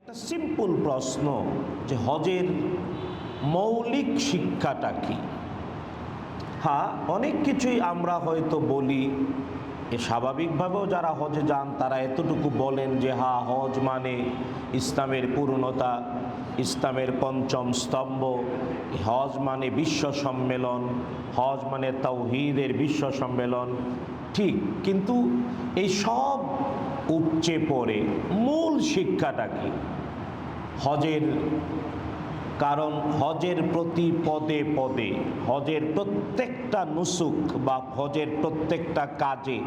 একটা সিম্পল প্রশ্ন যে হজের মৌলিক শিক্ষাটা কি? হ্যাঁ, অনেক কিছুই আমরা হয়তো বলি, স্বাভাবিকভাবেও যারা হজে যান তারা এতটুকু বলেন যে হ্যাঁ, হজ মানে ইসলামের পূর্ণতা, ইসলামের পঞ্চম স্তম্ভ, হজ মানে বিশ্ব সম্মেলন, হজ মানে তাওহীদের বিশ্ব সম্মেলন। ঠিক, কিন্তু এই সব উপচে পড়ে মূল শিক্ষাটা কি হজের? কারণ হজের প্রতি পদে পদে, হজের প্রত্যেকটা নুসুক বা হজের প্রত্যেকটা কাজে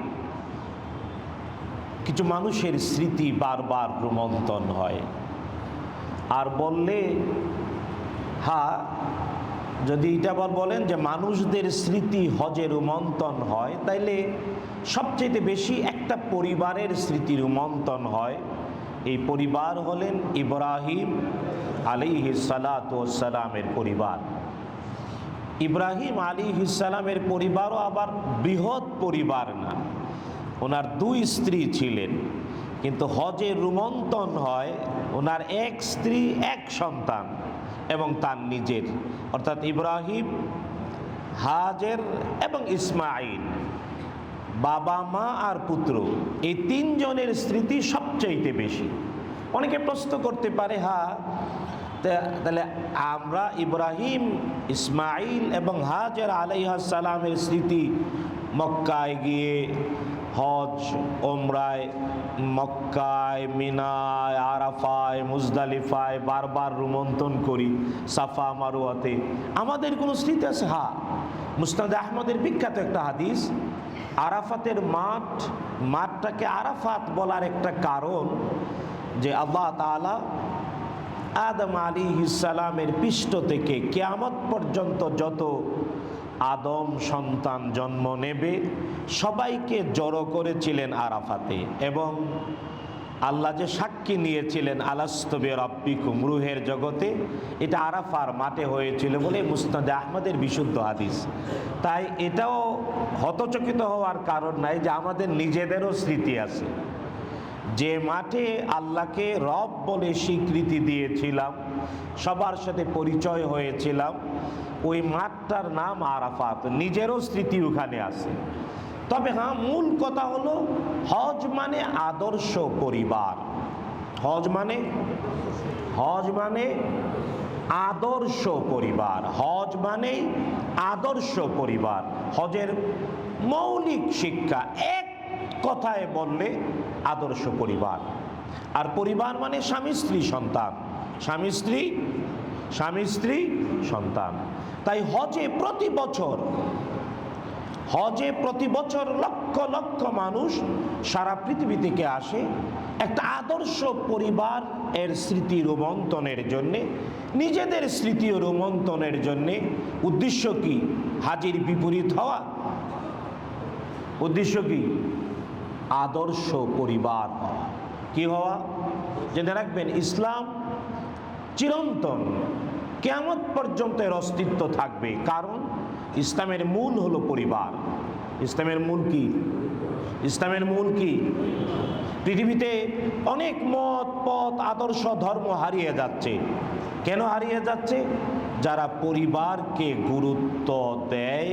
কিছু মানুষের স্মৃতি বারবার রোমন্থন হয়। আর বললে হ্যাঁ, যদি এটা বলেন যে মানুষদের স্মৃতি হজে রোমন্থন হয়, তাইলে সবচেয়ে বেশি একটা পরিবারের স্মৃতি রোমন্থন হয়। এই পরিবার হলেন ইব্রাহিম আলাইহিস সালাতু ওয়াস সালামের পরিবার। ইব্রাহিম আলাইহিস সালামের পরিবারও আবার বৃহৎ পরিবার না, ওনার দুই স্ত্রী ছিলেন, কিন্তু হজে রোমন্থন হয় ওনার এক স্ত্রী এক সন্তান এবং তার নিজের, অর্থাৎ ইব্রাহিম, হাজের এবং ইসমাইল, বাবা মা আর পুত্র, এই তিনজনের স্মৃতি সবচাইতে বেশি। অনেকে প্রশ্ন করতে পারে হ্যাঁ, তাহলে আমরা ইব্রাহিম, ইসমাইল এবং হাজের আলাইহিস সালামের স্মৃতি মক্কায় গিয়ে হজ ওমরায়, মক্কায়, মিনায়, আরাফায়, মুজদালিফায় বারবার রোমন্থন করি, সাফা মারওয়াতে, আমাদের কোনো স্মৃতি আছে? হ্যাঁ, মুসনাদে আহমদের বিখ্যাত একটা হাদিস, আরাফাতের মাঠটাকে আরাফাত বলার একটা কারণ যে আল্লাহ তাআলা আদম আলাইহিস সালামের পৃষ্ঠ থেকে কিয়ামত পর্যন্ত যত আদম সন্তান জন্ম নেবে সবাইকে জড়ো করেছিলেন আরাফাতে, এবং আল্লাহ যে সাক্ষী নিয়েছিলেন আলাস্তু বিরাব্বিকুম, রূহের জগতে, এটা আরাফার মাঠে হয়েছিল বলে মুসনাদে আহমদের বিশুদ্ধ হাদিস। তাই এটাও হতচকিত হওয়ার কারণ নাই যে আমাদের নিজেদেরও স্মৃতি আছে। যে মাঠে আল্লাহকে রব বলে স্বীকৃতি দিয়েছিলাম, সবার সাথে পরিচয় হয়েছিলাম, ওই মাঠটার নাম আরাফাত, নিজেরও স্মৃতি ওখানে আছে। তবে হ্যাঁ, মূল কথা হলো হজ মানে আদর্শ পরিবার। হজ মানে আদর্শ পরিবার। হজ মানে আদর্শ পরিবার। হজের মৌলিক শিক্ষা এক কথায় বললে আদর্শ পরিবার। আর পরিবার মানে স্বামী স্ত্রী সন্তান, স্বামী স্ত্রী সন্তান। তাই হজে প্রতি বছর লক্ষ লক্ষ মানুষ সারা পৃথিবী থেকে আসে একটা আদর্শ পরিবার এর স্মৃতি রোমন্থনের জন্যে, নিজেদের স্মৃতি রোমন্থনের জন্যে। উদ্দেশ্য কি? হাজির বিপরীত হওয়া। উদ্দেশ্য কি? আদর্শ পরিবার হওয়া। কি হওয়া? জেনে রাখবেন, ইসলাম চিরন্তন, কিয়ামত পর্যন্ত এর অস্তিত্ব থাকবে, কারণ ইসলামের মূল হলো পরিবার। ইসলামের মূল কি? ইসলামের মূল কি? পৃথিবীতে অনেক মত, পথ, আদর্শ, ধর্ম হারিয়ে যাচ্ছে। কেন হারিয়ে যাচ্ছে? যারা পরিবারকে গুরুত্ব দেয়।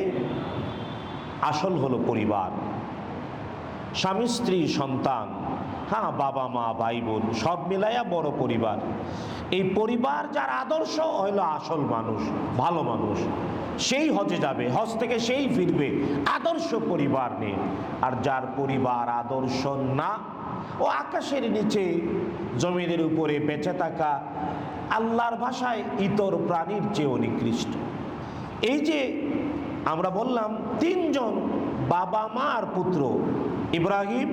আসল হলো পরিবার, স্বামী স্ত্রী সন্তান, হ্যাঁ, বাবা মা ভাই বোন সব মিলাইয়া বড় পরিবার। এই পরিবার যার আদর্শ হইল আসল মানুষ, ভালো মানুষ, সেই হজে যাবে, হজ থেকে সেই ফিরবে আদর্শ পরিবার নিয়ে। আর যার পরিবার আদর্শ না, ও আকাশের নিচে জমিনের উপরে বেঁচে থাকা, আল্লাহর ভাষায় ইতর প্রাণীর চেয়েও নিকৃষ্ট। এই যে আমরা বললাম তিনজন, বাবা মা আর পুত্র, ইব্রাহিম,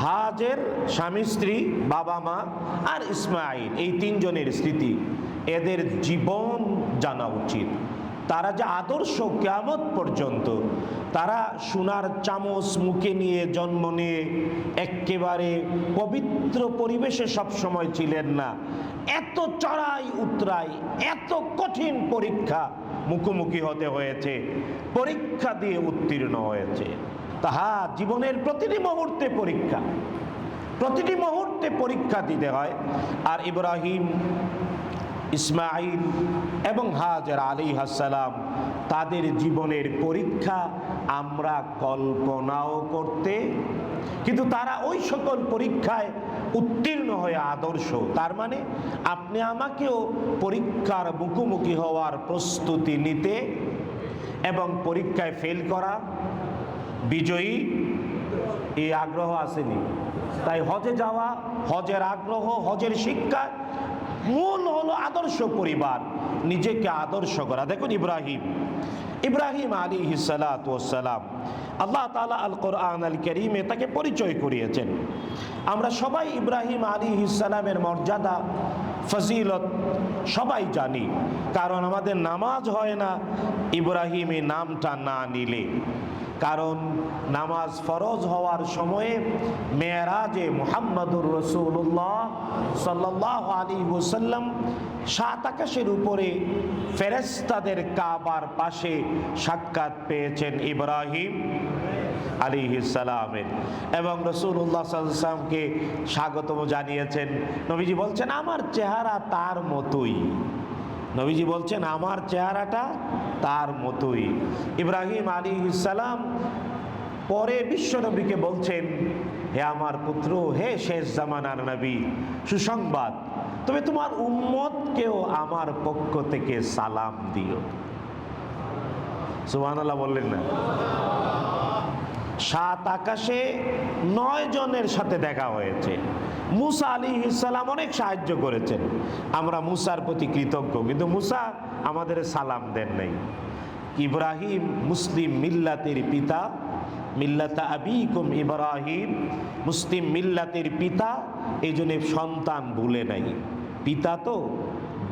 হাজের, স্বামী স্ত্রী, বাবা মা আর ইসমাইল, এই তিনজনের স্মৃতি, এদের জীবন জানা উচিত। তারা যে আদর্শ কিয়ামত পর্যন্ত, তারা সোনার চামচ মুখে নিয়ে জন্ম নিয়ে একেবারে পবিত্র পরিবেশে সবসময় ছিলেন না। এত চড়াই উতরাই, এত কঠিন পরীক্ষা মুখোমুখি হতে হয়েছে, পরীক্ষা দিয়ে উত্তীর্ণ হয়েছে। তাহা জীবনের প্রতিটি মুহূর্তে পরীক্ষা। প্রতিটি মুহূর্তে পরীক্ষা দিতে হয়। আর ইব্রাহিম, ইসমাইল এবং হাজেরা আলাইহিস সালাম তাদের জীবনের পরীক্ষা আমরা কল্পনাও করতে, কিন্তু তারা ওই সকল পরীক্ষায় উত্তীর্ণ হয়ে আদর্শ। তার মানে আপনি আমাকেও পরীক্ষার মুখোমুখি হওয়ার প্রস্তুতি নিতে এবং পরীক্ষায় ফেল করা, বিজয়ী এই আগ্রহ আসেনি। তাই হজে যাওয়া, হজের আগ্রহ, হজের শিক্ষা মূল হলো আদর্শ পরিবার, নিজেকে আদর্শ করা। দেখুন ইব্রাহিম আলাইহিস সালাতু ওয়াস সালাম, আল্লাহ তাআলা আল কোরআন আল কারীমে তাকে পরিচয় করিয়েছেন। আমরা সবাই ইব্রাহিম আলাইহিস সালামের মর্যাদা, ফজিলত সবাই জানি, কারণ আমাদের নামাজ হয় না ইব্রাহিমের নামটা না নিলে। কারণ নামাজ ফরজ হওয়ার সময়ে মেরাজে মুহাম্মদুর রাসূলুল্লাহ সাল্লাল্লাহু আলাইহি ওয়াসাল্লাম সাত আকাশের উপরে ফেরেশতাদের কাবার পাশে সাক্ষাৎ পেয়েছেন ইব্রাহিম আলাইহিস সালামের, এবং রাসূলুল্লাহ সাল্লাল্লাহু আলাইহি ওয়াসাল্লামকে স্বাগতম জানিয়েছেন। নবীজি বলছেন আমার চেহারা তার মতোই, নবীজি বলছেন আমার চেহারাটা তার মতোই। ইব্রাহিম আলাইহিস সালাম পরে বিশ্বনবীকে বলছেন, হে আমার পুত্র, হে শেষ জামানার নবী, সুসংবাদ, তবে তোমার উম্মতকেও আমার পক্ষ থেকে সালাম দিও। সুবহানাল্লাহ বললেন না? সাত আকাশে 9 জনের সাথে দেখা হয়েছে। মুসা আলাইহিস সালাম অনেক সাহায্য করেছেন, আমরা মুসার প্রতি কৃতজ্ঞ, কিন্তু মুসা আমাদের সালাম দেন নাই। ইব্রাহিম মুসলিম মিল্লাতের পিতা, মিল্লাতা আবিকুম ইব্রাহিম, মুসলিম মিল্লাতের পিতা, এই জন্য সন্তান ভুলে নাই। পিতা তো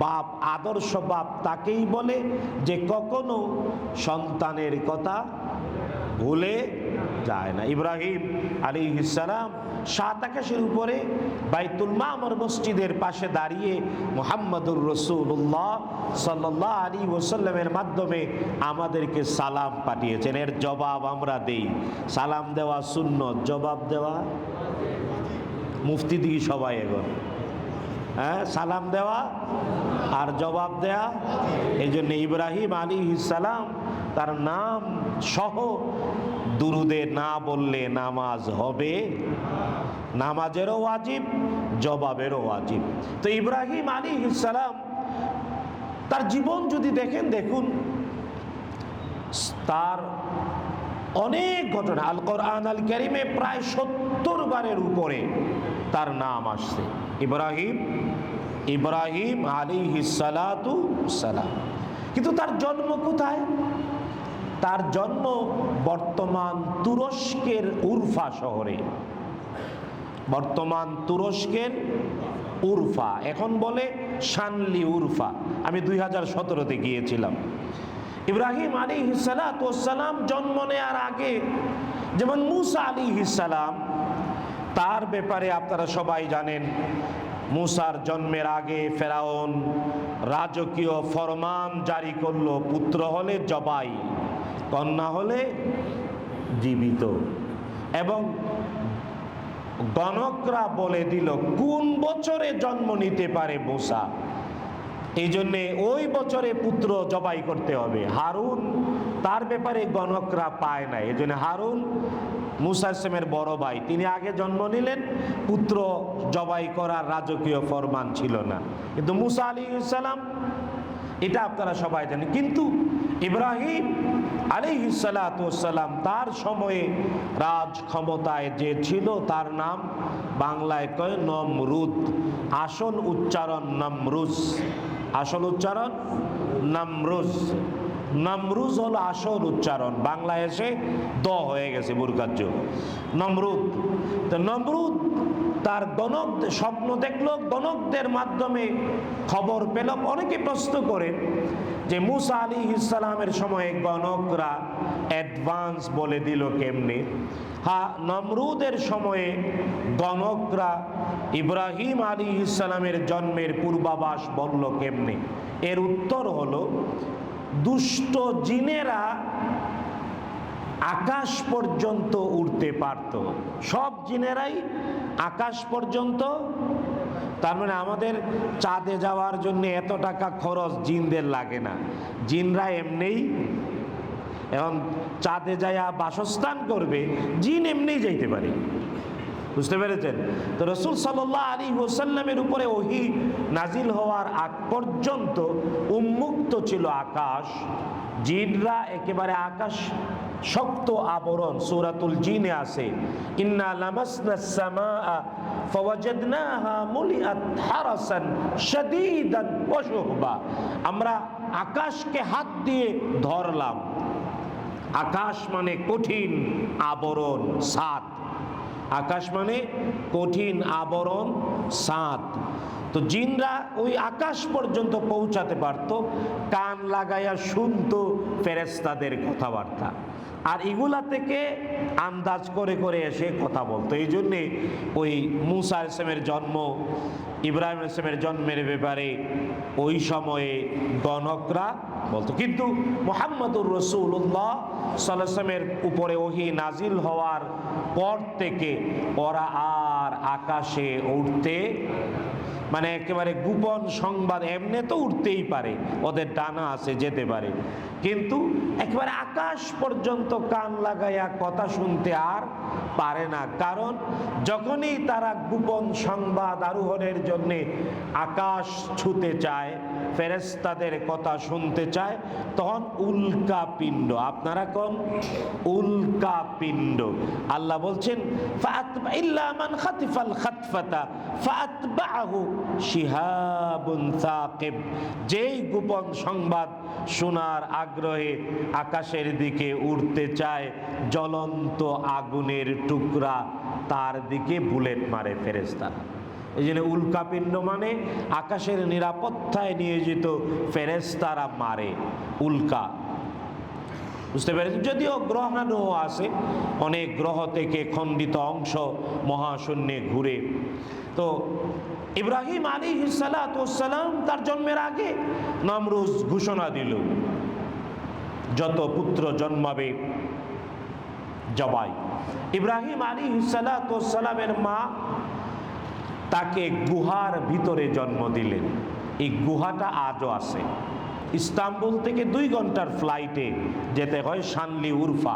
বাপ, আদর্শ বাপ তাকেই বলে যে কখনো সন্তানের কথা ভুলে যায় না। ইব্রাহিম আলাইহিস সালাম সাত আকাশের উপরে বাইতুল মামুর মসজিদের পাশে দাঁড়িয়ে মুহাম্মদুর রাসূলুল্লাহ সাল্লাল্লাহু আলাইহি ওয়াসাল্লামের মাধ্যমে আমাদেরকে সালাম পাঠিয়েছেন। এর জবাব আমরা দেই। সালাম দেওয়া সুন্নত, জবাব দেওয়া মুফতি দিকে সবাই এখন, হ্যাঁ, সালাম দেওয়া আর জবাব দেয়া। এই জন্য ইব্রাহিম আলাইহিস সালাম তার নাম সহ দুরুদে না বললে নামাজ হবে, নামাজেরও ওয়াজিব, জবাবেরও ওয়াজিব। তো ইব্রাহিম আলাইহিস সালাম তার জীবন যদি দেখেন, দেখুন তার অনেক ঘটনা, আল কোরআন আল কারীমে প্রায় 70 বারের উপরে তার নাম আসছে। ইব্রাহিম আলাইহিস সালাতু সালাম। কিন্তু তার জন্ম কোথায়? তার জন্ম বর্তমান তুরস্কের উরফা শহরে। বর্তমান তুরস্কের উরফা, এখন বলে শানলি উরফা। আমি 2017-তে গিয়েছিলাম। ইব্রাহিম আলাইহিস সালাতু সালাম জন্ম নেওয়ার আগে যেমন মুসা আলাইহিস সালাম, তার ব্যাপারে আপনারা সবাই জানেন, মুসার জন্মের আগে ফেরাউন রাজকীয় ফরমান জারি করলো, পুত্র হলে জবাই, কন্যা হলে জীবিত, এবং গণকরা বলে দিল কোন বছরে জন্ম নিতে পারে মুসা, এই জন্যে ওই বছরে পুত্র জবাই করতে হবে। হারুন, তার ব্যাপারে গণকরা পায় না, এই জন্য হারুন মুসা ইসলামের বড় ভাই, তিনি আগে জন্ম নিলেন, পুত্র জবাই করার রাজকীয় ফরমান ছিল না। কিন্তু মুসা আলাইহিস সালাম, এটা আপনারা সবাই জানেন। কিন্তু ইব্রাহিম আলাইহিস সালাতু সালাম তার সময়ে রাজ ক্ষমতায় যে ছিল, তার নাম বাংলায় কয় নমরুদ, আসল উচ্চারণ নমরুজ, আসল উচ্চারণ নমরুজ। নমরুজ হলো আসল উচ্চারণ, বাংলায় এসে দ হয়ে গেছে বুরকাজ্য, নমরুদ। তো নমরুদ তার গণক স্বপ্ন দেখলো, গণকদের মাধ্যমে খবর পেল। অনেকে প্রশ্ন করেন যে মুসা আলাইহিস সালামের সময়ে গণকরা অ্যাডভান্স বলে দিল কেমনে? হ্যাঁ, নমরুদের সময়ে গণকরা ইব্রাহিম আলাইহিস সালামের জন্মের পূর্বাভাস বলল কেমনে? এর উত্তর হলো দুষ্ট জিনেরা আকাশ পর্যন্ত উঠতে পারত। সব জিনেরাই আকাশ পর্যন্ত। তার মানে আমাদের চাঁদে যাওয়ার জন্য এত টাকা খরচ জিনদের লাগে না, জিনরা এমনিই এখন চাঁদে যাইয়া বাসস্থান করবে, জিন এমনিই যাইতে পারে। বুঝতে পেরেছেন? তো রাসূল সাল্লাল্লাহু আলাইহি ওয়াসাল্লামের উপরে ওহী নাজিল হওয়ার আগ পর্যন্ত উন্মুক্ত ছিল আকাশ। জিনরা একেবারে আকাশ শক্ত আবরণ, সূরাতুল জিনে আছে, ইন্না লামাসনাস সামাআ ফাওয়াজাদনাহা মুলিআত হারাসান শাদীদান ওয়া শুহবা। আমরা আকাশকে হাত দিয়ে ধরলাম। আকাশ মানে কঠিন আবরণ, ছাদ। আকাশ মানে কঠিন আবরণ, ছাদ। তো জিনরা ওই আকাশ পর্যন্ত পৌঁছাতে পারত, কান লাগাইয়া শুনতো ফেরেশতাদের কথাবার্তা, আর এগুলা থেকে আন্দাজ করে করে এসে কথা বলতো। এই জন্যে ওই মূসা আলাইহিস সালামের জন্ম, ইব্রাহিম আলাইহিস সালামের জন্মের ব্যাপারে ওই সময়ে গণকরা বলতো। কিন্তু মুহাম্মদুর রাসূলুল্লাহ সাল্লাল্লাহু আলাইহি ওয়াসাল্লামের উপরে ওহী নাজিল হওয়ার পর থেকে ওরা আর আকাশে উঠতে, মানে একেবারে গোপন সংবাদ, এমনি তো উঠতেই পারে, ওদের ডানা আছে, যেতে পারে, কিন্তু একেবারে আকাশ পর্যন্ত কান লাগাইয়া কথা শুনতে আর পারে না। কারণ যখনই তারা গোপন সংবাদ আরোহণের জন্য আকাশ ছুঁতে চায়, ফেরেশতাদের কথা শুনতে চায়, তখন উল্কা পিণ্ড, আপনারা কোন উল্কা পিণ্ড, আল্লাহ বলছেন ফাআতবা ইল্লা মান খাতিফাল খাতফাতা ফাআতবাহু শিহাবুন সাকিব। যেই গোপন সংবাদ শোনার আগ্রহে আকাশের দিকে উঠতে চায়, জ্বলন্ত আগুনের টুকরা তার দিকে বুলেট মারে ফেরেশতারা। এই জন্য উল্কাপিণ্ড মানে আকাশের নিরাপত্তায় নিয়োজিত ফেরেশতারা মারে উল্কা। বুঝতে পেরেছেন? যদিও গ্রহাণু আছে, অনেক গ্রহ থেকে খণ্ডিত অংশ মহাশূন্যে ঘুরে। তো ইব্রাহিম আলাইহিস সালাতু ওয়াস সালাম তার জন্মের আগে নমরুজ ঘোষণা দিল, যত পুত্র জন্মাবে জবাই। ইব্রাহিম আলাইহিস সালাতু ওয়াস সালামের মা তাকে গুহার ভিতরে জন্ম দিলেন। এই গুহাটা আজও আছে। ইস্তাম্বুল থেকে 2 ঘন্টার ফ্লাইটে যেতে হয় শানলি উরফা।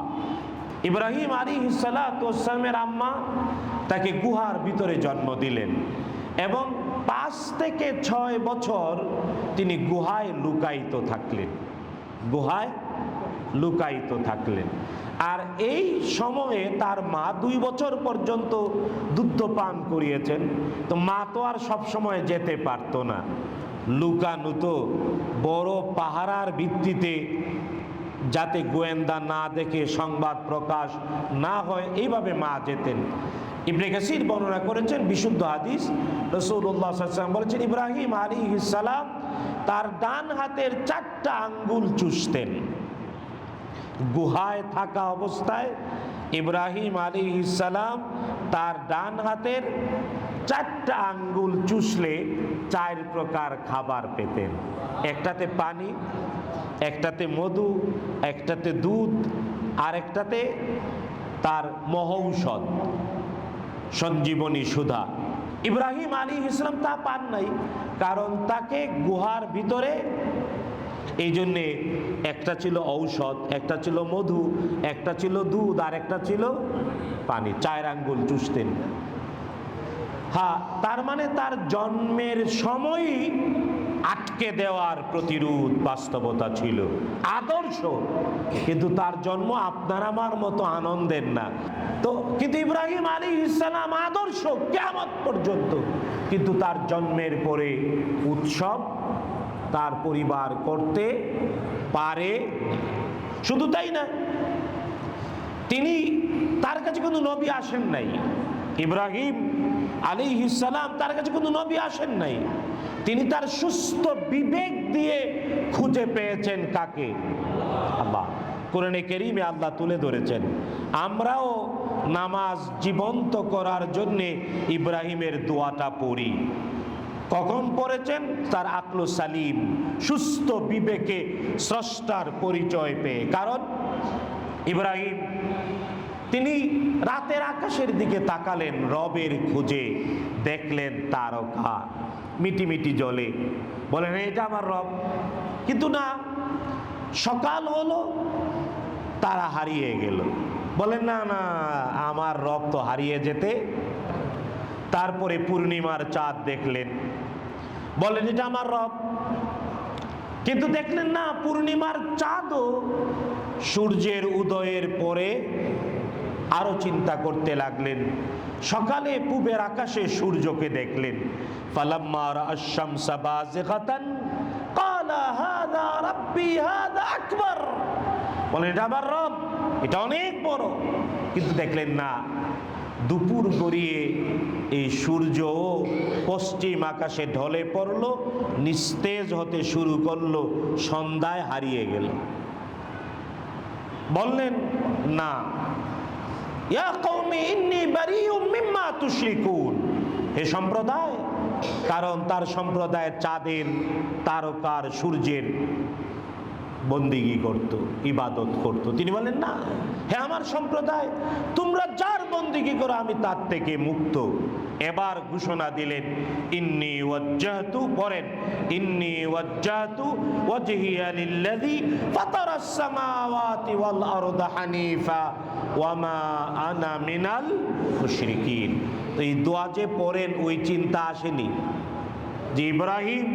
ইব্রাহিম আলাইহিস সালাতু ওয়াস সালামের আম্মা তাকে গুহার ভিতরে জন্ম দিলেন এবং 5 থেকে 6 বছর তিনি গুহায় লুকায়িত থাকলেন, গুহায় লুকায়িত থাকলেন। আর এই সময়ে তার মা 2 বছর পর্যন্ত দুধ পান করিয়েছেন। তো মা তো আর সব সময় যেতে পারতো না, লুকানো তো বড় পাহারার ভিত্তিতে, যাতে গোয়েন্দা না দেখে সংবাদ প্রকাশ না হয়, এইভাবে মা যেতেন। ইবনে কাসির বর্ণনা করেছেন বিশুদ্ধ হাদিস, রাসূলুল্লাহ সাল্লাল্লাহু আলাইহি ওয়াসাল্লাম বলেছেন ইব্রাহিম আলাইহিস সালাম তার ডান হাতের 4টা আঙ্গুল চুষতেন। গুহায় থাকা অবস্থায় ইব্রাহিম আলাইহিস সালাম তার ডান হাতের 4টা আঙ্গুল চুষলে 4 প্রকার খাবার পেতেন। একটাতে পানি, একটাতে মধু, একটাতে দুধ, আর একটাতে তার মহৌষধ সঞ্জীবনী সুধা। ইব্রাহিম আলাইহিস সালাম তা পান নাই, কারণ তাকে গুহার ভিতরে, এই জন্যে একটা ছিল ঔষধ, একটা ছিল মধু, একটা ছিল দুধ, আর একটা ছিল পানি। 4 আঙ্গুল চুষতেন। হ্যাঁ, তার মানে তার জন্মের সময়ই আটকে দেওয়ার প্রতিরোধ বাস্তবতা ছিল, আদর্শ। কিন্তু তার জন্ম আপনার আমার মতো আনন্দের না। তো কিন্তু ইব্রাহিম আলাইহিস সালাম আদর্শ কিয়ামত পর্যন্ত। কিন্তু তার জন্মের পরে উৎসব তার পরিবার করতে পারে। শুধু তাই না, তিনি, তার কাছে কোনো নবী আসেন নাই। ইব্রাহিম আলাইহিস সালাম তার কাছে কোনো নবী আসেন নাই। তিনি তার সুস্থ বিবেক দিয়ে খুঁজে পেয়েছেন কাকে? আল্লাহ। কোরআনে কারীমে আল্লাহ তুলে ধরেছেন। আমরাও নামাজ জীবন্ত করার জন্যে ইব্রাহিমের দোয়াটা পড়ি। কখন পড়েছেন? তার আকল সালিম, সুস্থ বিবেকে স্রষ্টার পরিচয় পেয়ে। কারণ ইব্রাহিম তিনি রাতের আকাশের দিকে তাকালেন, রবের খুঁজে দেখলেন তারকা মিটিমিটি জ্বলে, বলেন এটা আমার রব। কিন্তু না, সকাল হলো, তারা হারিয়ে গেল। বলেন না না, আমার রব তো হারিয়ে যেতে। তারপরে পূর্ণিমার চাঁদ দেখলেন, বলেন এটা আমার রব। কিন্তু দেখলেন না, পূর্ণিমার চাঁদও সূর্যের উদয়ের পরে আরো চিন্তা করতে লাগলেন। সকালে পূবের আকাশে সূর্যকে দেখলেন, ফালাম্মা রাআশ শামসা বাযিগাতান ক্বালা হাযা রাব্বি হাযা আকবার, বলেন এটা আমার রব, এটা অনেক বড়। কিন্তু দেখলেন না, দুপুর গড়িয়ে এই সূর্য পশ্চিম আকাশে ঢলে পড়ল, নিস্তেজ হতে শুরু করলো, সন্ধ্যায় হারিয়ে গেল। বললেন না, ইয়া কওমি ইন্নী বারিউম মিম্মা তুশরিকুন, হে সম্প্রদায়, কারণ তার সম্প্রদায়ের চাঁদের, তারকার, সূর্যের বন্দিগি করত, ইবাদত করত। তিনি বলেন না, হে আমার সম্প্রদায়, তোমরা যার বন্দিগি করো আমি তার থেকে মুক্ত। এবার ঘোষণা দিলেন, ইন্নী ওয়াজ্জাহতু, পড়েন, ইন্নী ওয়াজ্জাহতু ওয়াজহিয়া লিল্লাযী ফাতারাস সামাওয়াতি ওয়াল আরদা হানিফা ওয়া মা আনা মিনাল মুশরিকিন। তো এই দোয়া যে পড়েন, ওই চিন্তা আসেনি যে ইব্রাহিম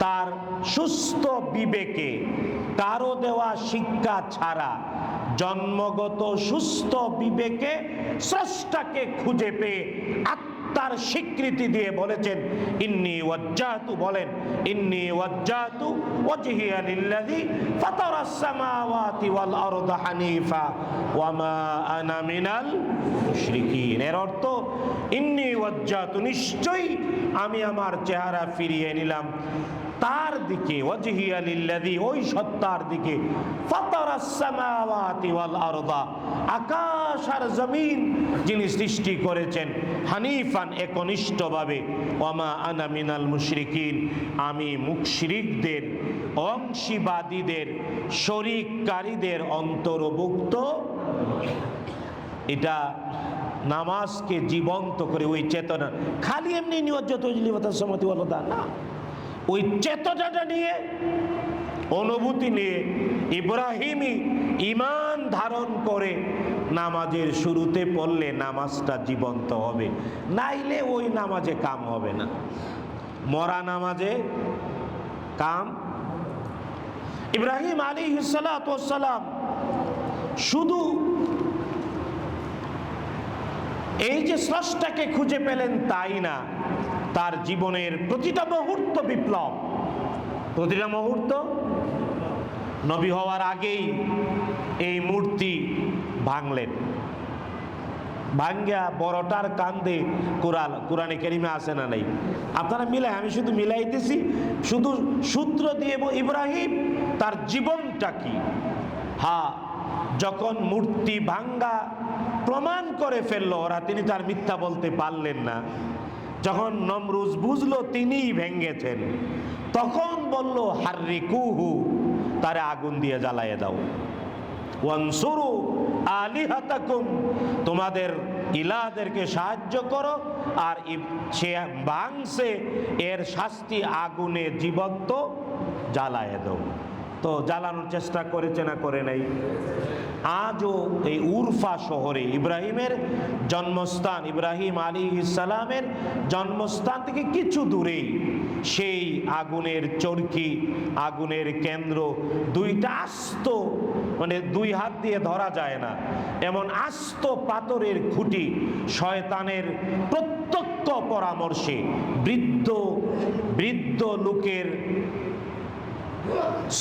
তার সুস্থ বিবেকে, কারো দেওয়া শিক্ষা ছাড়া, জন্মগত সুস্থ বিবেকে স্রষ্টাকে খুঁজে পেয়ে আত্মার স্বীকৃতি দিয়ে বলেছেন ইন্নী ওয়াজ্জাহতু, বলেন ইন্নী ওয়াজ্জাহতু ওয়াজহিয়া লিল্লাযী ফাতারাস সামাওয়াতি ওয়াল আরদা হানিফা ওয়া মা আনা মিনাল মুশরিকিন। এর অর্থ ইন্নী ওয়াজ্জাহতু, নিশ্চয়ই আমি আমার চেহারা ফিরিয়ে নিলাম তার দিকে, ওয়াজহিয়া লিল্লাযী, ওই সত্তার দিকে, ফাতারাস সামাওয়াতি ওয়াল আরদা, আকাশ আর জমিন যিনি সৃষ্টি করেছেন, হানিফান, একনিষ্ঠভাবে, ওয়া মা আনা মিনাল মুশরিকিন, আমি মুশরিকদের, অংশীবাদীদের, শরীককারীদের অন্তর্ভুক্ত। এটা নামাজকে জীবন্ত করে, ওই চেতনা, খালি এমনি নিয়ত লিবাতাস সামাওয়াতি ওয়াল আরদা না, ওই চেতনাটা নিয়ে, অনুভূতি নিয়ে ইব্রাহিমই ঈমান ধারণ করে নামাজের শুরুতে পড়লে নামাজটা জীবন্ত হবে, নাইলে ওই নামাজে কাম হবে না, মরা নামাজে কাম। ইব্রাহিম আলাইহিস সালাতু ওয়াস সালাম শুধু এই যে স্রষ্টাকে খুঁজে পেলেন তাই না, তার জীবনের প্রতিটা মুহূর্ত বিপ্লব, প্রতিটা মুহূর্ত। নবী হওয়ার আগেই এই মূর্তি ভাঙলেন, ভাঙ্গা বড়টার কান্দে কোরআনে কারিমে আছে না নাই, আপনারা মিলাই, আমি শুধু মিলাইতেছি, শুধু সূত্র দিয়ে ইব্রাহিম তার জীবনটা কি। হ্যাঁ, যখন মূর্তি ভাঙ্গা প্রমাণ করে ফেললো ওরা, তিনি তার মিথ্যা বলতে পারলেন না। যখন নমরুজ বুঝলো তিনিই ভেঙ্গেছেন, তখন বলল হাররিকুহু, তারে আগুন দিয়ে জ্বালাইয়ে দাও, ওয়ানসুরু আলিহাতাকুম, তোমাদের ইলাদেরকে সাহায্য করো, আর সে ভাঙছে, এর শাস্তি আগুনে জীবন্ত জ্বালাইয়ে দাও। তো জ্বালানোর চেষ্টা করেছে না করে নাই? আজও এই উরফা শহরে, ইব্রাহিমের জন্মস্থান, ইব্রাহিম আলাইহিস সালামের জন্মস্থান থেকে কিছু দূরেই সেই আগুনের চরকি, আগুনের কেন্দ্র, দুইটা আস্ত, মানে দুই হাত দিয়ে ধরা যায় না এমন আস্ত পাথরের খুঁটি, শয়তানের প্রত্যক্ষ পরামর্শে, বৃদ্ধ লোকের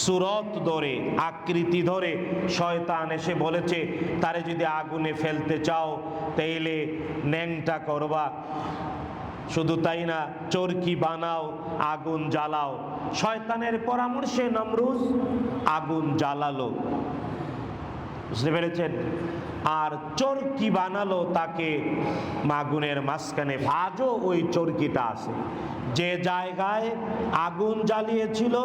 সুরত ধরে, আকৃতি ধরে শয়তান এসে বলেছে, তারে যদি আগুনে ফেলতে চাও তাইলে ন্যাংটা করবা, শুধু তাই না চরকি বানাও, আগুন জ্বালাও। শয়তানের পরামর্শে নমরুজ আগুন জ্বালালো, বুঝতে পেরেছেন? আর চরকি বানালো তাকে আগুনের মাঝখানে, আজও ওই চরকিটা আছে। যে জায়গায় আগুন জ্বালিয়েছিল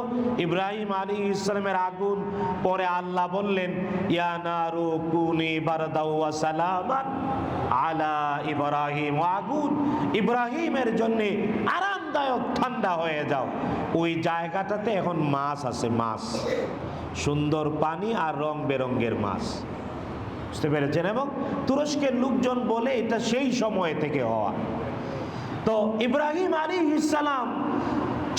ইব্রাহিম আলাইহিস সালামের আগুন, পরে আল্লাহ বললেন ইয়া নারু কুনি বারদাও ওয়া সালামান আলা ইব্রাহিম, আগুন ইব্রাহিমের জন্য আরামদায়ক ঠান্ডা হয়ে যাও। ওই জায়গাটাতে এখন মাছ আছে, মাছ, সুন্দর পানি আর রং বেরঙের মাছ। বুঝতে পেরেছেন? এবং তুরস্কের লোকজন বলে এটা সেই সময় থেকে হওয়া। তো ইব্রাহিম আলাইহিস সালাম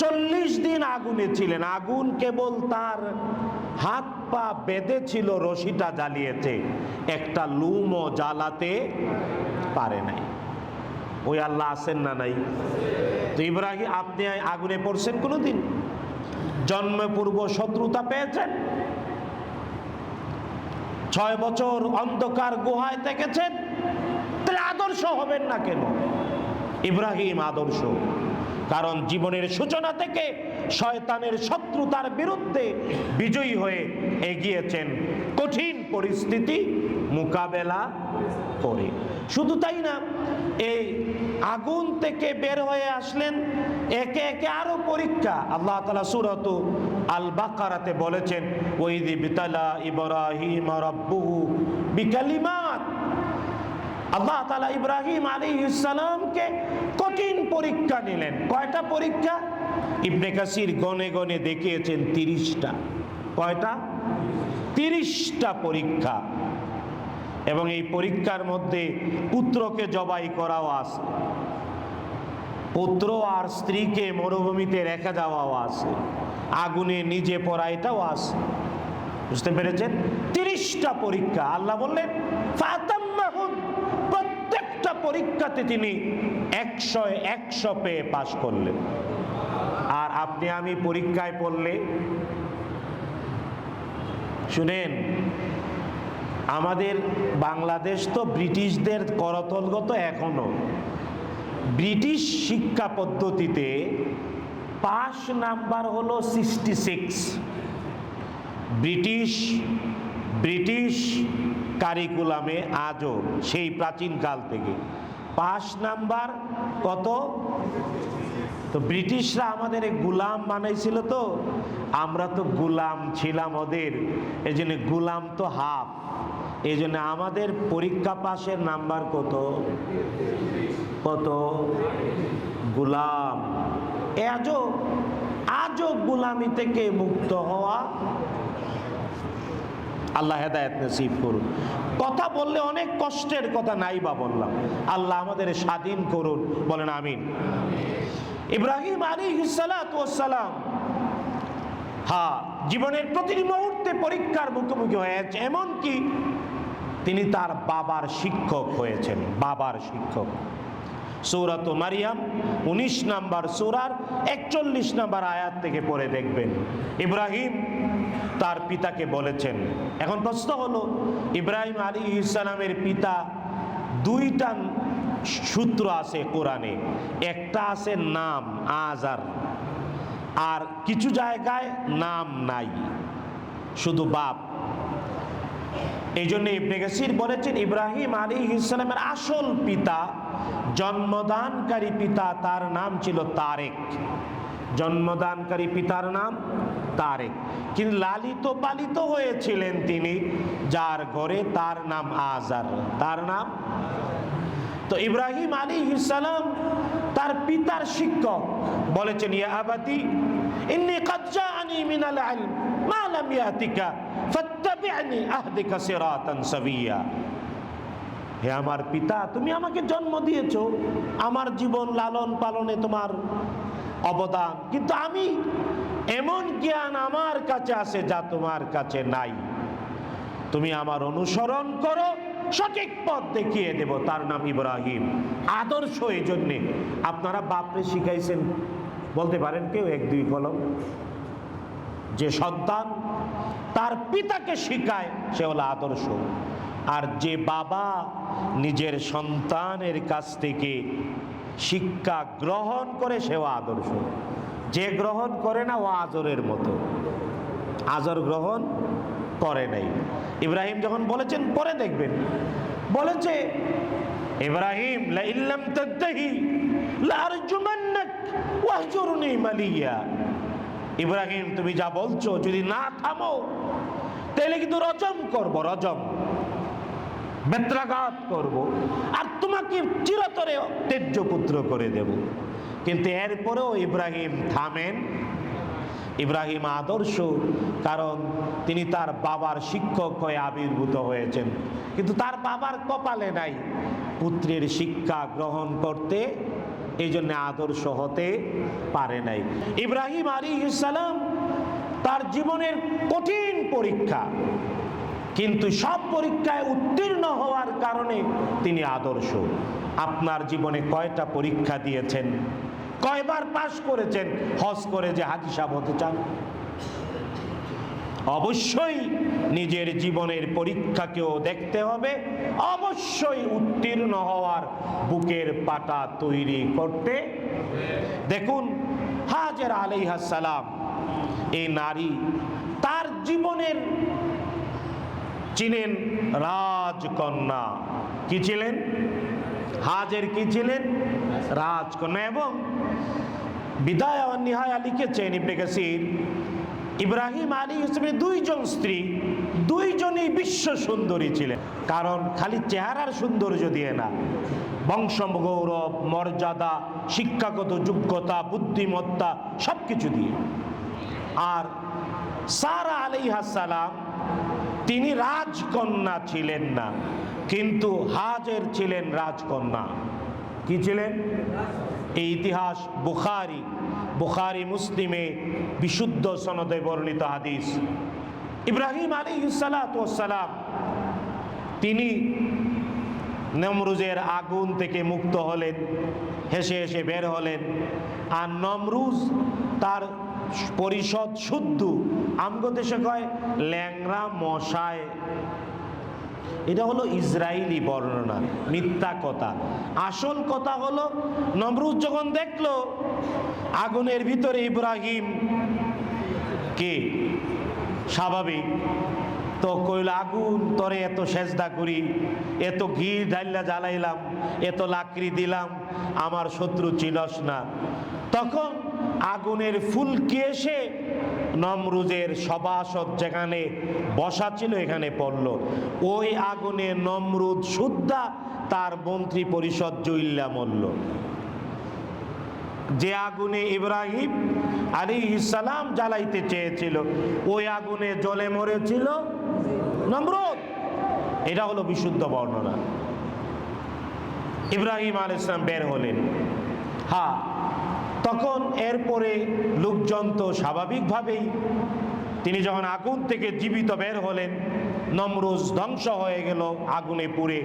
40 দিন আগুনে ছিলেন। আগুন কেবল তার হাত পা বেঁধে ছিল, রশিটা জ্বালিয়েছে, একটা লুমও জ্বালাতে পারে নাই। ওই আল্লাহ আছেন না নাই? তো ইব্রাহিম, আপনি আগুনে পড়ছেন কোনোদিন? জন্মপূর্ব শত্রুতা পেয়েছেন? 6 বছর অন্ধকার গুহায় থেকেছেন? তাহলে আদর্শ হবেন না কেন? ইব্রাহিম আদর্শ, কারণ জীবনের সূচনা থেকে শয়তানের শত্রুতার বিরুদ্ধে বিজয়ী হয়ে এগিয়েছেন, কঠিন পরিস্থিতি মোকাবেলা করে। শুধু তাই না, এই আগুন থেকে বের হয়ে আসলেন, একে একে আরো পরীক্ষা। আল্লাহ তাআলা সূরাত আল বাকারাতে বলেছেন ওয়াইয বিতালা ইব্রাহিম রাব্বুহু বিকালিমাত। আল্লাহ তাআলা ইব্রাহিম আলাইহিস সালামকে কঠিন পরীক্ষা নিলেন। কয়টা পরীক্ষা? ইবনে কাসির গনে গনে দেখিয়েছেন 30টা। কয়টা? 30টা পরীক্ষা। এবং এই পরীক্ষার মধ্যে পুত্রকে জবাই করাও আছে, পুত্র আর স্ত্রীকে মরুভূমিতে রেখে যাওয়াও আছে, আগুনে নিজে পড়া এটাও আছে। বুঝতে পেরেছেন? 30টা পরীক্ষা। আল্লাহ বললেন ফাতাম্মাহুন, প্রত্যেকটা পরীক্ষাতে তিনি 100 পেয়ে পাশ করলেন। আর আপনি আমি পরীক্ষায় পড়লে, শুনেন, আমাদের বাংলাদেশ তো ব্রিটিশদের করতলগত এখনো। ব্রিটিশ শিক্ষা পদ্ধতিতে পাস নাম্বার হলো 66। ব্রিটিশ কারিকুলামে আজও সেই প্রাচীন কাল থেকে পাস নাম্বার কত? তো ব্রিটিশরা আমাদের গোলাম বানাইছিল, তো আমরা তো গোলাম ছিলাম ওদের, এই জন্য গোলাম তো হাফ। এই জন্য আমাদের পরীক্ষা পাশের নাম্বার কত? গোলাম। আজও গোলামি থেকে মুক্ত হওয়া আল্লাহ হেদায়েত নসিব করুন। কথা বললে অনেক কষ্টের কথা, নাই বা বললাম। আল্লাহ আমাদের স্বাধীন করুন, বলেন আমিন। ইব্রাহিম আলাইহিস সালাতু ওয়াস সালাম জীবনের প্রতিটি মুহূর্তে পরীক্ষার মুখোমুখি হয়েছে, এমনকি তিনি তার বাবার শিক্ষক হয়েছেন। বাবার শিক্ষক। সূরাত মারিয়াম 19 নম্বর সূরার 41 নম্বর আয়াত থেকে পড়ে দেখবেন, ইব্রাহিম তার পিতাকে বলেছেন। এখন প্রশ্ন হলো, ইব্রাহিম আলাইহিস সালামের পিতা, 2টা সূত্র আছে কোরআনে। একটা আছে নাম আজার, আর কিছু জায়গায় নাম নাই, শুধু বাপ। এই জন্য ইবনে কাসির বলেছেন ইব্রাহিম আলাইহিস সালামের আসল পিতা, জন্মদানকারী পিতা, তার নাম ছিল তারেক। জন্মদানকারী পিতার নাম তারেক, কিন্তু লালিত পালিত হয়েছিলেন তিনি যার ঘরে, তার নাম আজার। তার নাম তো ইব্রাহিম আলাইহিস সালাম তার পিতার শিক্ষক বলেছেন ইয়া আবাতি ইন্নী ক্বাদ জাআনি মিনাল ইলম মা লাম ইয়াতিকা ফাত্তাবি'নি আহদিকা সিরাতান সাবিয়্যা। হে আমার পিতা, তুমি আমাকে জন্ম দিয়েছো, আমার জীবন লালন পালনে তোমার অবদান, কিন্তু আমি এমন জ্ঞান আমার কাছে আছে যা তোমার কাছে নাই। তুমি আমার অনুসরণ করো, সঠিক পথ দেখিয়ে দেব। তার নাম ইব্রাহিম। আদর্শ। এই জন্যে আপনারা বাপরে শিখাইছেন, বলতে পারেন কেউ 1-2 কলম? যে সন্তান তার পিতাকে শিখায় সে হলো আদর্শ। আর যে বাবা নিজের সন্তানের কাছ থেকে শিক্ষা গ্রহণ করে সেও আদর্শ। যে গ্রহণ করে না ও আজরের মতো। আজর গ্রহণ করে নাই। ইব্রাহিম যখন বলেছেন, পরে দেখবেন বলেছে, ইব্রাহিম লা ইল্লাম তাদহি লা আরজুমান্নাক ওয়াহজুরনি মালিয়া। ইব্রাহিম, তুমি যা বলছো যদি না থামো তাহলে কিন্তু রজম করব, রজম, বেত্রাঘাত করব, আর তোমাকে চিরতরে তেজ্য পুত্র করে দেব। কিন্তু এরপরেও ইব্রাহিম থামেন। ইব্রাহিম আদর্শ, কারণ তিনি তার বাবার শিক্ষক হয়ে আবির্ভূত হয়েছেন, কিন্তু তার বাবার কপালে নাই পুত্রের শিক্ষা গ্রহণ করতে, এই জন্য আদর্শ হতে পারে নাই। ইব্রাহিম আলাইহিস সালাম তার জীবনের কঠিন পরীক্ষা, কিন্তু সব পরীক্ষায় উত্তীর্ণ হওয়ার কারণে তিনি আদর্শ। আপনার জীবনে কয়টা পরীক্ষা দিয়েছেন? কয়বার পাশ করেছেন? হজ করে যে হাজী সাহেব হতে চান? অবশ্যই নিজের জীবনের পরীক্ষাকেও দেখতে হবে, অবশ্যই উত্তীর্ণ হওয়ার বুকের পাটা তৈরি করতে। দেখুন, হাজেরা আলাইহিস সালাম, এই নারী, তার জীবনের ছিলেন রাজকন্যা। কি ছিলেন? হাজের কি ছিলেন? রাজকন্যা। এবং বিদায়া ওয়ান নিহায়া লিখেছেন ইবনে কাসির, ইব্রাহিম আলাইহিস সালামের দুইজন স্ত্রী, দুইজনই বিশ্ব সুন্দরী ছিলেন। কারণ খালি চেহারার সৌন্দর্য দিয়ে না, বংশ গৌরব, মর্যাদা, শিক্ষাগত যোগ্যতা, বুদ্ধিমত্তা, সবকিছু দিয়ে। আর সারা আলাইহিস সালাম, তিনি রাজকন্যা ছিলেন না, কিন্তু হাজের ছিলেন রাজকন্যা। কি ছিলেন? এই ইতিহাস বুখারী মুসলিমে বিশুদ্ধ সনদে বর্ণিত হাদিস। ইব্রাহিম আলাইহিস সালাতু ওয়াস সালাম, তিনি নমরুজের আগুন থেকে মুক্ত হলেন, হেসে হেসে বের হলেন। আর নমরুজ তার পরিষদ শুদ্ধ, আমগো দেশে কয় ল্যাংরা মশায়, এটা হলো ইসরায়েলি বর্ণনা, মিথ্যা কথা। আসল কথা হলো, নমরুজ যখন দেখলো আগুনের ভিতরে ইব্রাহিম কে স্বাভাবিক, তো কইল, আগুন তোরে এত সেজদা করি, এত ঘি ঢাইলা জ্বালাইলাম, এত লাকড়ি দিলাম, আমার শত্রু চিনস না। তখন আগুনের ফুলকি এসে নমরুজের সভাসদ যেখানে বসা ছিল এখানে পড়ল। ওই আগুনে নমরুদ সুদ্ধা তার মন্ত্রী পরিষদ জুইল্লা মরল। যে আগুনে ইব্রাহিম আলাইহিস সালাম জ্বালাইতে চেয়েছিল, ওই আগুনে জ্বলে মরেছিল নমরুদ। এটা হলো বিশুদ্ধ বর্ণনা। ইব্রাহিম আলাইহিস সালাম বের হলেন। হ্যাঁ, তখন এরপরে লোকজন তো স্বাভাবিকভাবেই, তিনি যখন আগুন থেকে জীবিত বের হলেন, নমরুজ ধ্বংস হয়ে গেল আগুনে পুড়ে,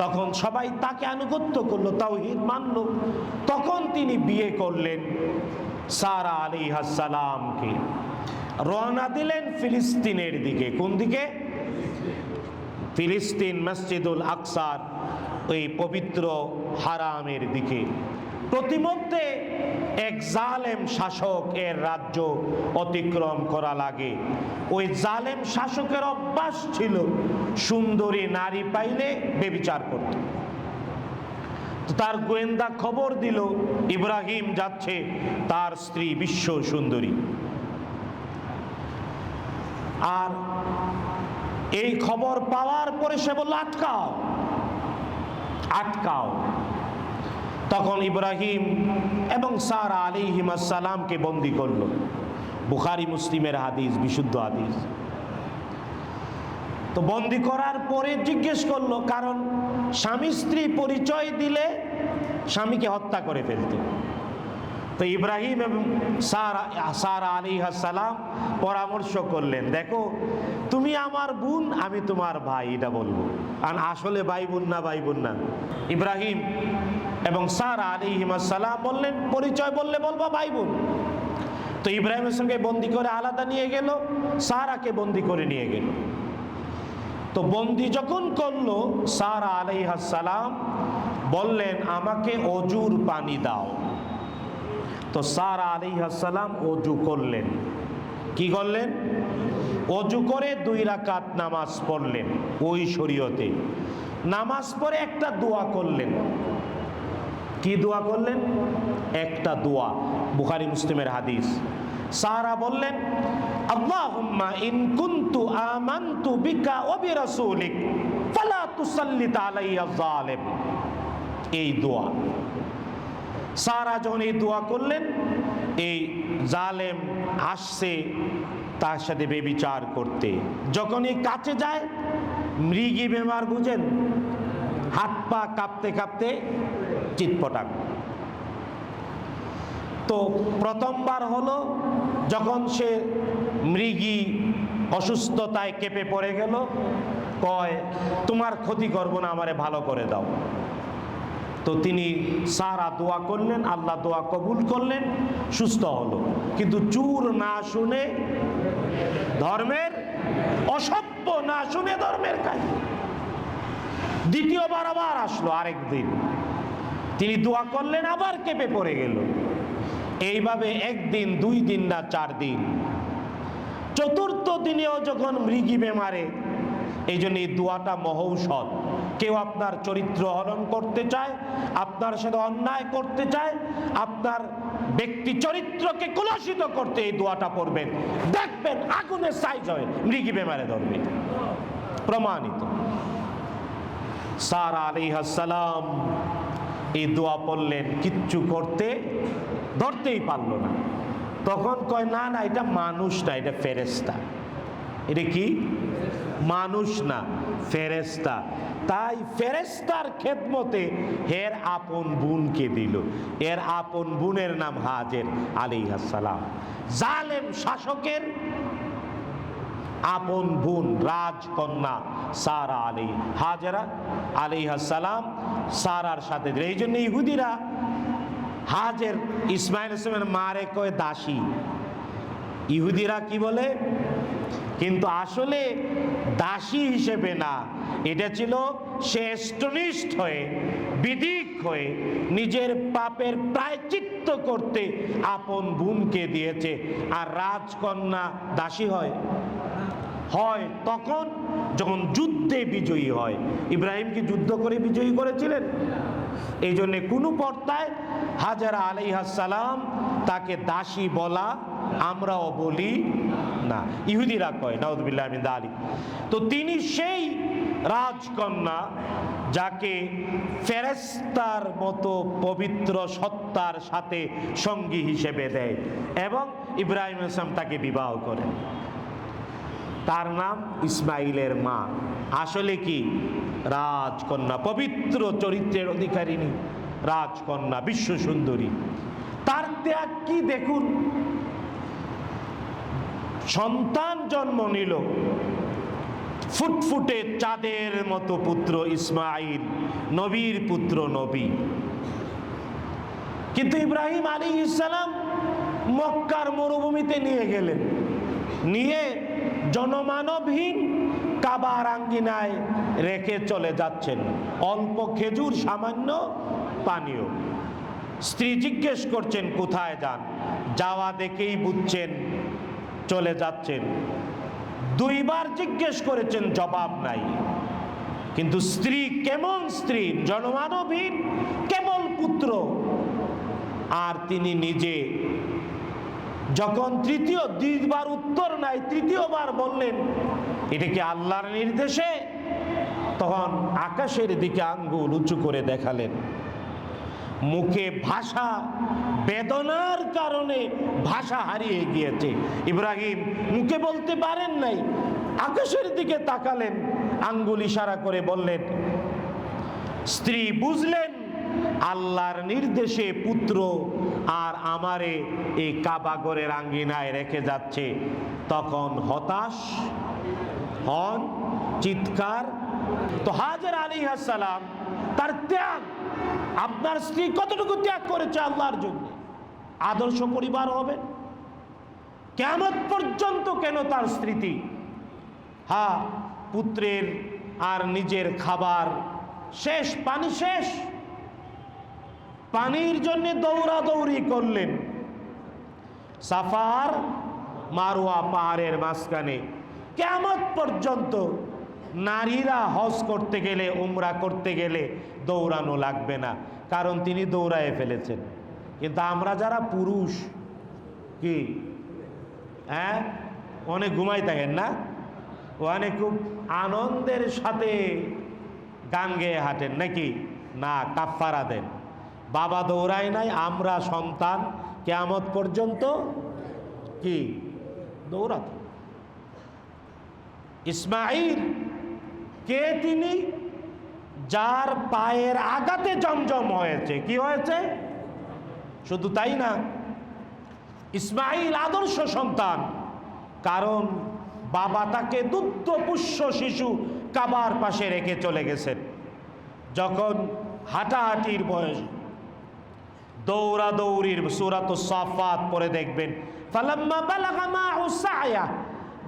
তখন সবাই তাকে আনুগত্য করলো, তাওহীদ মানলো। তখন তিনি বিয়ে করলেন সারা আলাইহিস সালামকে। রওনা দিলেন ফিলিস্তিনের দিকে। কোন দিকে? ফিলিস্তিন, মসজিদুল আকসার, ওই পবিত্র হারামের দিকে। প্রতিমধ্যে এক জালেম শাসক এর রাজ্য অতিক্রম করা লাগে। ওই জালেম শাসকের অভ্যাস ছিল সুন্দরী নারী পাইলে ব্যভিচার করত। তার গোয়েন্দা খবর দিল ইব্রাহিম যাচ্ছে, তার স্ত্রী বিশ্ব সুন্দরী। আর এই খবর পাওয়ার পরে সে বলল, আটকাও, আটকাও। তখন ইব্রাহিম এবং সারা আলাইহিস সালামকে বন্দী করল। বুখারী মুসলিমের হাদিস, বিশুদ্ধ হাদিস। তো বন্দী করার পরে জিজ্ঞেস করলো, কারণ স্বামী স্ত্রী পরিচয় দিলে স্বামীকে হত্যা করে ফেলত। তো ইব্রাহিম এবং সারা আলাইহিস সালাম পরামর্শ করলেন, দেখো তুমি আমার বোন, আমি তোমার ভাই, এটা বলবো। আর আসলে ভাই বোন না, ভাই বোন না। ইব্রাহিম এবং সারা আলাইহিস সালাম বললেন, পরিচয় বললে বলবো ভাই বোন। তো ইব্রাহিমের সঙ্গে বন্দি করে আলাদা নিয়ে গেল, সারাকে বন্দি করে নিয়ে গেল। তো বন্দি যখন করলো, সারা আলাইহিস সালাম বললেন, আমাকে অজুর পানি দাও। তো সারা আলাইহিস সালাম অজু করলেন। কি করলেন? অজু করে 2 রাকাত নামাজ পড়লেন ওই শরীয়তে। নামাজ পড়ে একটা দোয়া করলেন। কি দোয়া করলেন? একটা দোয়া, বুখারী মুসলিমের হাদিস। সাহারা বললেন, আল্লাহুম্মা ইন কুনতু আমানতু বিকা ওয়া বিরাসূলিক ফালা তুসাল্লিত আলাইয়া যালিম। এই দোয়া সাহারা যখন এই দোয়া করলেন, এই জালেম আসছে তার সাথে বেবিচার করতে। যখনই কাছে যায়, মৃগী বেমার বুঝেন, হাত পা কাঁপতে কাঁপতে চিৎপটাক। তো প্রথমবার হলো যখন সে মৃগী অসুস্থতায় কেঁপে পড়ে গেল, কয় তোমার ক্ষতি করব না, আমারে ভালো করে দাও। তো তিনি সারা দোয়া করলেন, আল্লাহ দোয়া কবুল করলেন, সুস্থ হলো। কিন্তু চুর না শুনে ধর্মের, অসভ্য না শুনে ধর্মের কাজ। দ্বিতীয়বার আবার আসলো, আরেকদিন তিনি দোয়া করলেন, আবার কেঁপে পড়ে গেল। এইভাবে 1 দিন 2 দিন না 4 দিন, চতুর্থ দিনেও যখন মৃগী বেমারে। এই জন্য এই দোয়াটা মহৌষধ। কেউ আপনার চরিত্র হরণ করতে চায়, আপনার সাথে অন্যায় করতে চায়, আপনার ব্যক্তি চরিত্রকে কলুষিত করতে, এই দোয়াটা পড়বেন, দেখবেন আগুনের সাইজ হয়, মৃগী বেমারে ধরবে। প্রমাণিত। সারা আলাইহিস সালাম এই দোয়া পড়লেন, কিচ্ছু ধরতেই পারল না। তখন কয়, না না, এটা মানুষ না, এটা ফেরেশতা। এটা কি? মানুষ না, ফেরেশতা। তাই ফেরেশতার খেদমতে এর আপন বোনকে দিল। এর আপন বোনের নাম হাজের আলাইহিস সালাম। জালেম শাসকের আপন বোন, রাজকন্যা সারা হাজেরা আলাইহিস সালাম সারার সাথে। এই জন্য ইহুদিরা হাজের ইসমাইল ইসলামের মারে কয় দাসী। ইহুদিরা কি বলে? কিন্তু আসলে দাসী হিসেবে না, এটা ছিল সে এস্টনিস্ট হয়ে, বিদিক হয়ে নিজের পাপের প্রায়শ্চিত্ত করতে আপন বোনকে দিয়েছে। আর রাজকন্যা দাসী হয় তখন যখন যুদ্ধে বিজয়ী হয়। ইব্রাহিম কি যুদ্ধ করে বিজয়ী করেছিলেন? এই জন্য কোনো পর্দায় হাজেরা আলাইহিস সালাম তাকে দাসী বলা আমরাও বলি না, ইহুদিরা কয়, নাউযুবিল্লাহ মিন যালিক। তো তিনি সেই রাজকন্যা যাকে ফেরেশতার মতো পবিত্র সত্তার সাথে সঙ্গী হিসেবে দেয়, এবং ইব্রাহিম ইসলাম তাকে বিবাহ করেন। তার নাম ইসমাইলের মা। আসলে কি? রাজকন্যা, পবিত্র চরিত্রের অধিকারিণী রাজকন্যা, বিশ্ব সুন্দরী। তার ত্যাগ কি দেখুন! সন্তান জন্ম নিল, ফুটফুটে চাঁদের মতো পুত্র ইসমাইল, নবীর পুত্র নবী। কিন্তু ইব্রাহিম আলাইহিস সালাম মক্কার মরুভূমিতে নিয়ে গেলেন, নিয়ে জনমানবহীন কাবার আঙ্গিনায় রেখে চলে যাচ্ছেন। অল্প খেজুর, সামান্য পানীয়। স্ত্রী জিজ্ঞেস করছেন কোথায় যান, যাওয়া দেখেই বুঝছেন চলে যাচ্ছেন। 2 বার জিজ্ঞেস করেছেন, জবাব নাই। কিন্তু স্ত্রী কেমন স্ত্রী, জনমানবহীন, কেবল পুত্র। আর তিনি নিজে যখন 2বার উত্তর নাই, 3য়বার বললেন এটা কি আল্লাহর নির্দেশে, তখন আকাশের দিকে আঙ্গুল উঁচু করে দেখালেন। মুখে ভাষা, বেদনার কারণে ভাষা হারিয়ে গিয়েছে। ইব্রাহিম মুখে বলতে পারেন নাই, আকাশের দিকে তাকালেন, আঙ্গুল ইশারা করে বললেন। স্ত্রী বুঝলেন আল্লাহর নির্দেশে পুত্র আর আমারে এই কাবাগরের আঙ্গিনায় রেখে যাচ্ছে। তখন হতাশ হন, চিৎকার। তো হাজের আলাইহিস সালাম তার ত্যাগ, আপনার স্ত্রী কতটুকু ত্যাগ করেছে আল্লাহর জন্য, আদর্শ পরিবার হবে। কিয়ামত পর্যন্ত কেন তার স্মৃতি? পুত্রের আর নিজের খাবার শেষ, পানি শেষ, পানির জন্য দৌড়াদৌড়ি করলেন। সাফার মারওয়া পাহাড়ের মাঝখানে কিয়ামত পর্যন্ত নারীরা হজ করতে গেলে, উমরা করতে গেলে দৌড়ানো লাগবে না, কারণ তিনি দৌড়ায় ফেলেছেন। কিন্তু আমরা যারা পুরুষ কি অনেক ঘুমাই থাকেন না, অনেক খুব আনন্দের সাথে গান গেয়ে হাঁটেন নাকি? না, কাফারা দেন। বাবা দৌড়ায় নাই, আমরা সন্তান কিয়ামত পর্যন্ত কি দৌড়াতে। ইসমাঈল কে? তিনি যার পায়ের আঘাতে জমজম হয়েছে। কি হয়েছে? শুধু তাই না, ইসমাঈল আদর্শ সন্তান, কারণ বাবা তাকে দুগ্ধপুষ্য শিশু কাবার পাশে রেখে চলে গেছেন। যখন হাঁটাহাঁটির বয়স, দৌড়াদৌড়ির সূরাতুস সাফাত পড়ে দেখবেন, ফালাম্মা বালাগা মা'হু সা'য়া,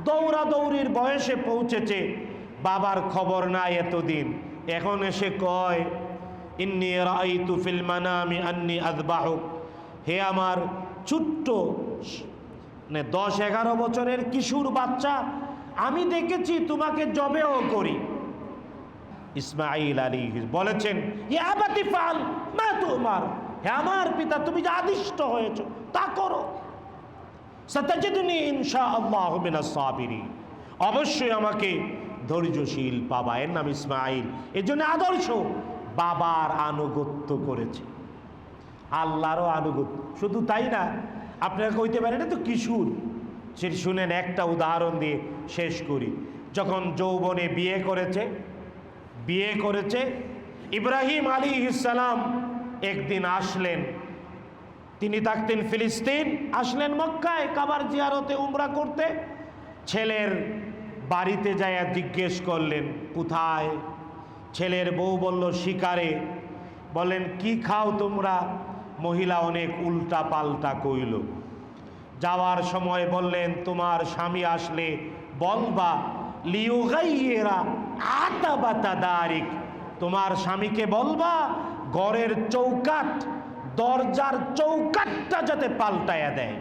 দৌড়াদৌড়ির বয়সে পৌঁছেছে, বাবার খবর নাই এতদিন, এখন এসে কয় ইন্নী রাআইতু ফিল মানামি আন্নী আযবাহুক, হে আমার ছোট্ট 10-11 বছরের কিশোর বাচ্চা, আমি দেখেছি তোমাকে জবেও করি। ইসমাঈল আলাইহিস বলেছেন, ইয়া আবাতি ফাল মা তুমার, হে আমার পিতা তুমি যা আদিষ্ট হয়েছো তা করো। সাতাজিদুনি ইনশাআল্লাহু মিনাস সাবিরিন, অবশ্যই আমাকে ধৈর্যশীল পাবা। এর নাম ইসমাঈল। এর জন্য আদর্শ, বাবার আনুগত্য করেছে, আল্লাহরও আনুগত্য। শুধু তাই না, আপনারা কইতে পারেন এটা তো কিশোর। সে শুনেন, একটা উদাহরণ দিয়ে শেষ করি। যখন যৌবনে বিয়ে করেছে ইব্রাহিম আলাইহিস সালাম একদিন আসলেন, তিনি থাকতেন ফিলিস্তিন, আসলেন মক্কায় কাবার জিয়ারতে উমরা করতে। ছেলের বাড়িতে যাইয়া জিজ্ঞেস করলেন কোথায়। ছেলের বউ বলল শিকারে। বলেন কি খাও তোমরা? মহিলা অনেক উল্টা পাল্টা কইল। যাওয়ার সময় বললেন তোমার স্বামী আসলে বলবা লিউগাইয়িরা আতাবাতা দারিক, তোমার স্বামীকে বলবা ঘরের চৌকাট, দরজার চৌকাটটা যাতে পাল্টায়া দেয়।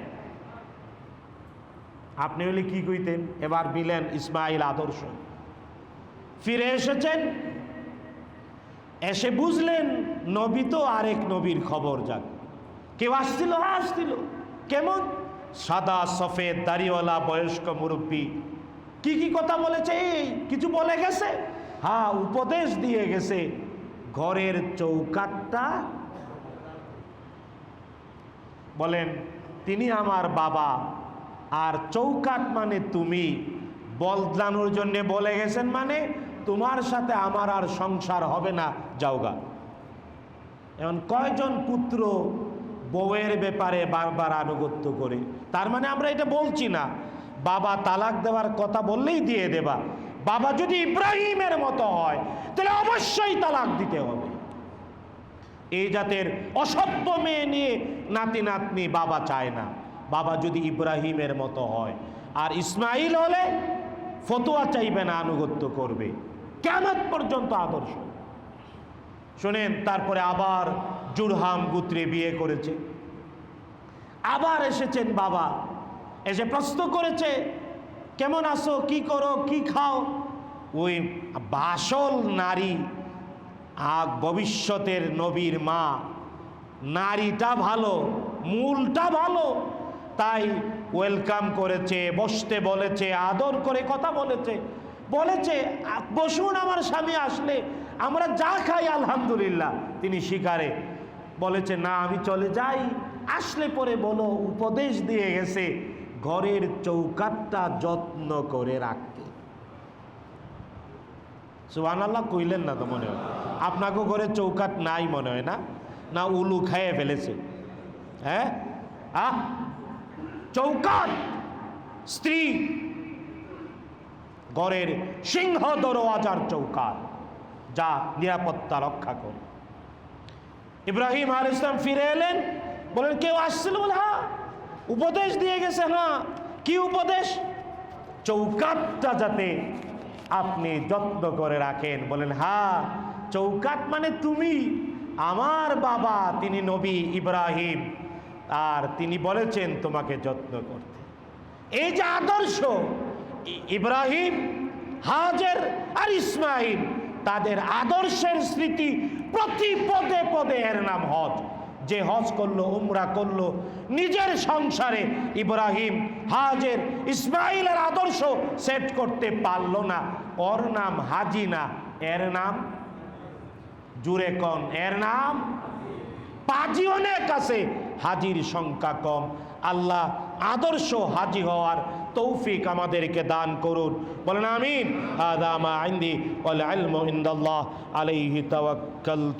আপনি হলে কি কইতেন? এবার বিলেন ইসমাঈল আদর্শ। ফিরে এসেছেন, এসে বুঝলেন নবী তো আরেক নবীর খবর যাক। কেউ আসছিল? আসছিল। কেমন? সাদা সফেদ দাড়িওয়ালা বয়স্ক মুরব্বী। কি কি কথা বলেছে? এই কিছু বলে গেছে? হ্যাঁ, উপদেশ দিয়ে গেছে ঘরের চৌকাটটা। বলেন তিনি আমার বাবা, আর চৌকাট মানে তুমি, বদলানোর জন্য বলে গেছেন, মানে তোমার সাথে আমার আর সংসার হবে না, যাওগা। এখন কয়জন পুত্র বউয়ের ব্যাপারে বারবার আনুগত্য করে? তার মানে আমরা এটা বলছি না বাবা তালাক দেওয়ার কথা বললেই দিয়ে দেবা। বাবা যদি ইব্রাহিমের মতো হয় তাহলে অবশ্যই তালাক দিতে হবে। এই জাতের অসভ্য মেয়ে নিয়ে নাতি নাতনি বাবা চায় না। বাবা যদি ইব্রাহিমের মতো হয়, আর ইসমাঈল হলে ফতোয়া চাইবে না, আনুগত্য করবে কিয়ামত পর্যন্ত আদর্শ। শোনেন, তারপরে আবার জুরহাম গোত্রে বিয়ে করেছে। আবার এসেছেন বাবা, এসে প্রশ্ন করেছে কেমন আছো, কি করো, কি খাও। ওই বাসল নারী, ভবিষ্যতের নবীর মা, নারীটা ভালো, মূলটা ভালো, তাই ওয়েলকাম করেছে, বসতে বলেছে, আদর করে কথা বলেছে। বসুন, আমার স্বামী আসলে আমরা যা খাই আলহামদুলিল্লাহ। তিনি শিকারে বলেছে না আমি চলে যাই, আসলে পরে বলো। উপদেশ দিয়ে গেছে ঘরের চৌকাটটা যত্ন করে রাখতে। সুবহানাল্লাহ কইলেন না তো? মনে হয় আপনাকে ঘরে চৌকাট নাই মনে হয় না? না উলু খাইয়ে ফেলেছে? হ্যাঁ, চৌকাট স্ত্রী, ঘরের সিংহ দরওয়াজার চৌকাট, যা নিরাপত্তা রক্ষা করে। ইব্রাহিম আলাইহিস সালাম ফিরে এলেন, বলেন কেউ আসছিল? বলে হ্যাঁ, উপদেশ দিয়ে গেছে। হ্যাঁ, কি উপদেশ? চৌকাটটা যাতে আপনি যত্ন করে রাখেন। বলেন হ্যাঁ, চৌকাট মানে তুমি। আমার বাবা তিনি নবী ইব্রাহিম, আর তিনি বলেছেন তোমাকে যত্ন করতে। এই যে আদর্শ, ইব্রাহিম, হাজের আর ইসমাইল, তাদের আদর্শের স্মৃতি প্রতি পদে পদে এর নাম হজ। যে হজ করলো, উমরা করলো, নিজের সংসারে ইব্রাহিম, হাজের, ইসমাইলের আদর্শ সেট করতে পারলো না, ওর নাম হাজি না, এর নাম জুরে কন, এর নাম পাজি। অনেক আছে, হাজির সংখ্যা কম। আল্লাহ আদর্শ হাজি হওয়ার তৌফিক আমাদেরকে দান করুন, বলেন আমিন। হাদা মা ইনদি ওয়াল ইলমু ইনদাল্লাহ আলাইহি তাওয়াক্কালতু।